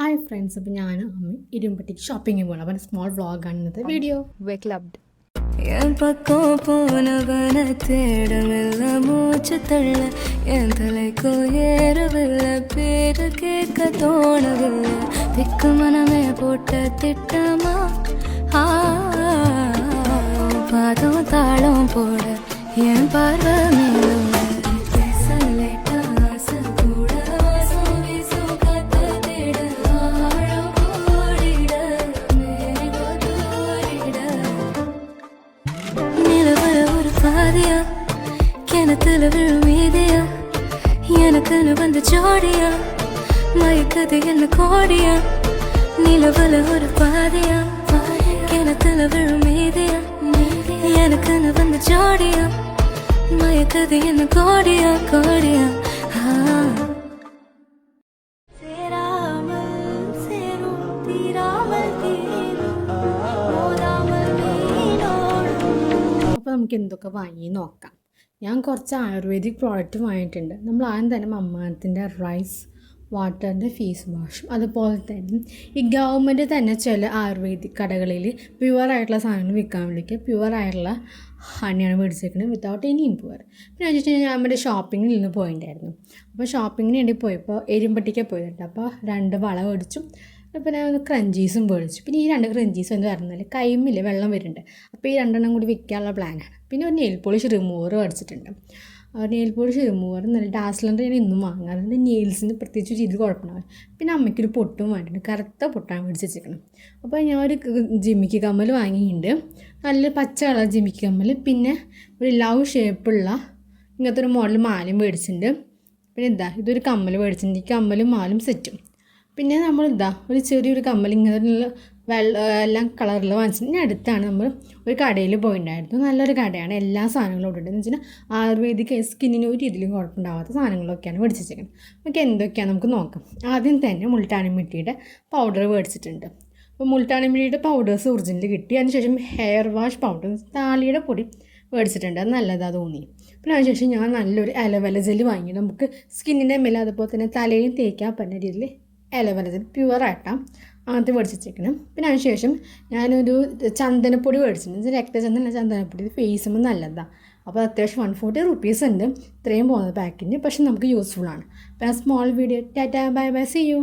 Hi friends, അപ്പോൾ ഞാൻ ഇരുമ്പട്ടിക്ക് ഷോപ്പിങ്ങിന് പോകണം. അപ്പോൾ സ്മോൾ വ്ളോഗാണ് ഇന്നത്തെ വീഡിയോ. വെക്ലബ്ഡ് என் பக்கம் போனவன தேடவில்லை, மூச்சு தள்ள என் தலைக்குள் ஏறவில்லை, பேரு கேட்க தோணவில்லை, திக்கு மனமே போட்ட திட்டமா பாதம் தாளம் போட என் பார்வை மேலும் கிணத்துல விழும் மீதியா எனக்குன்னு வந்து ஜோடியா மயக்கது என்ன கோடியா நிலவல ஒரு பாதியா கிணத்துல விழும் மீதியா எனக்குன்னு வந்து ஜோடியா மயக்கது என்ன கோடியா கோடியா അപ്പോൾ നമുക്ക് എന്തൊക്കെ വാങ്ങി നോക്കാം. ഞാൻ കുറച്ച് ആയുർവേദിക് പ്രോഡക്റ്റ് വാങ്ങിയിട്ടുണ്ട്. നമ്മൾ ആദ്യം തന്നെ മമ്മാനത്തിൻ്റെ റൈസ് വാട്ടറിൻ്റെ ഫേസ് വാഷും, അതുപോലെ തന്നെ ഈ ഗവൺമെൻറ് തന്നെ ചില ആയുർവേദിക് കടകളിൽ പ്യുവറായിട്ടുള്ള സാധനങ്ങൾ വിൽക്കാൻ വേണ്ടിയിട്ട് പ്യുവറായിട്ടുള്ള ഹണിയാണ് മേടിച്ചേക്കുന്നത്, വിത്തൗട്ട് എനി ഇംപ്യൂർ. പിന്നെ വെച്ചിട്ട് ഞാൻ നമ്മുടെ ഷോപ്പിങ്ങിൽ നിന്ന് പോയിട്ടുണ്ടായിരുന്നു. അപ്പോൾ ഷോപ്പിങ്ങിന് വേണ്ടി പോയപ്പോൾ എരുമ്പട്ടിക്ക് പോയിട്ടുണ്ട്. അപ്പോൾ 2 വള മേടിച്ചു, പിന്നെ ക്രഞ്ചീസും മേടിച്ചു. പിന്നെ ഈ 2 ക്രഞ്ചീസും എന്ന് പറഞ്ഞാൽ കൈമിൽ വെള്ളം വരുന്നുണ്ട്. അപ്പോൾ ഈ 2 കൂടി വിൽക്കാനുള്ള പ്ലാനാണ്. പിന്നെ ഒരു നെയിൽ പോളിഷ് റിമൂവർ മേടിച്ചിട്ടുണ്ട്. നെയിൽ പോളിഷ് റിമൂവർ നല്ല ഡാസ്ലറിൻ്റെ ഞാൻ ഇന്നും വാങ്ങാറുണ്ട്. നെയിൽസിന് പ്രത്യേകിച്ച് രീതിയിൽ കുഴപ്പമുണ്ടാവും. പിന്നെ അമ്മയ്ക്കൊരു പൊട്ടും വേണ്ടിയിട്ട് കറുത്ത പൊട്ടാണ് മേടിച്ച് വെച്ചേക്കണം. അപ്പോൾ ഞാൻ ഒരു ജിമിക്ക് കമ്മൽ വാങ്ങിയിട്ടുണ്ട്, നല്ല പച്ച കളർ ജിമിക്ക് കമ്മൽ. പിന്നെ ഒരു ലവ് ഷേപ്പുള്ള ഇങ്ങനത്തെ ഒരു മോഡൽ മാലും മേടിച്ചിട്ടുണ്ട്. പിന്നെ ഇതൊരു കമ്മൽ മേടിച്ചിട്ടുണ്ട്. ഈ കമ്മലും മാലും സെറ്റും. പിന്നെ നമ്മൾ ഒരു ചെറിയൊരു കമ്മൽ ഇങ്ങനെയുള്ള എല്ലാം കളറിൽ വാങ്ങിച്ചിട്ട് ഇനി അടുത്താണ് നമ്മൾ ഒരു കടയിൽ പോയിട്ടുണ്ടായിരുന്നു. നല്ലൊരു കടയാണ്, എല്ലാ സാധനങ്ങളും ഇട്ടിട്ട് എന്ന് വെച്ചാൽ ആയുർവേദിക് സ്കിന്നിന് ഒരു രീതിയിലും കുഴപ്പമുണ്ടാകാത്ത സാധനങ്ങളൊക്കെയാണ് മേടിച്ചിരിക്കുന്നത്. നമുക്ക് എന്തൊക്കെയാണ് നമുക്ക് നോക്കാം. ആദ്യം തന്നെ മുൾട്ടാനി മിട്ടിയുടെ പൗഡർ മേടിച്ചിട്ടുണ്ട്. അപ്പോൾ മുൾട്ടാനി മിട്ടിയുടെ പൗഡേഴ്സ് ഒറിജിനൽ കിട്ടി. അതിനുശേഷം ഹെയർ വാഷ് പൗഡർ താളിയുടെ പൊടി മേടിച്ചിട്ടുണ്ട്, അത് നല്ലതാണ് തോന്നി. പിന്നെ അതിനുശേഷം ഞാൻ നല്ലൊരു അലോവേര ജെല്ല് വാങ്ങി. നമുക്ക് സ്കിന്നിൻ്റെ മേലെ അതുപോലെ തന്നെ തലയിൽ തേക്കാൻ പറ്റുന്ന രീതിയിൽ അലോവേര ജെൽ പ്യുവറായിട്ടാണ് അങ്ങനത്തെ മേടിച്ച് വെച്ചേക്കണം. പിന്നെ അതിനുശേഷം ഞാനൊരു ചന്ദനപ്പൊടി മേടിച്ചിട്ടുണ്ട്, രക്തചന്ദന ചന്ദനപ്പൊടി. ഇത് ഫേസുമ്പോൾ നല്ലതാണ്. അപ്പോൾ അത്യാവശ്യം 140 റുപ്പീസ് ഉണ്ട് ഇത്രയും പോകുന്നത് പാക്കിന്, പക്ഷെ നമുക്ക് യൂസ്ഫുള്ളാണ്. അപ്പോൾ small video. Tata, bye bye, see U.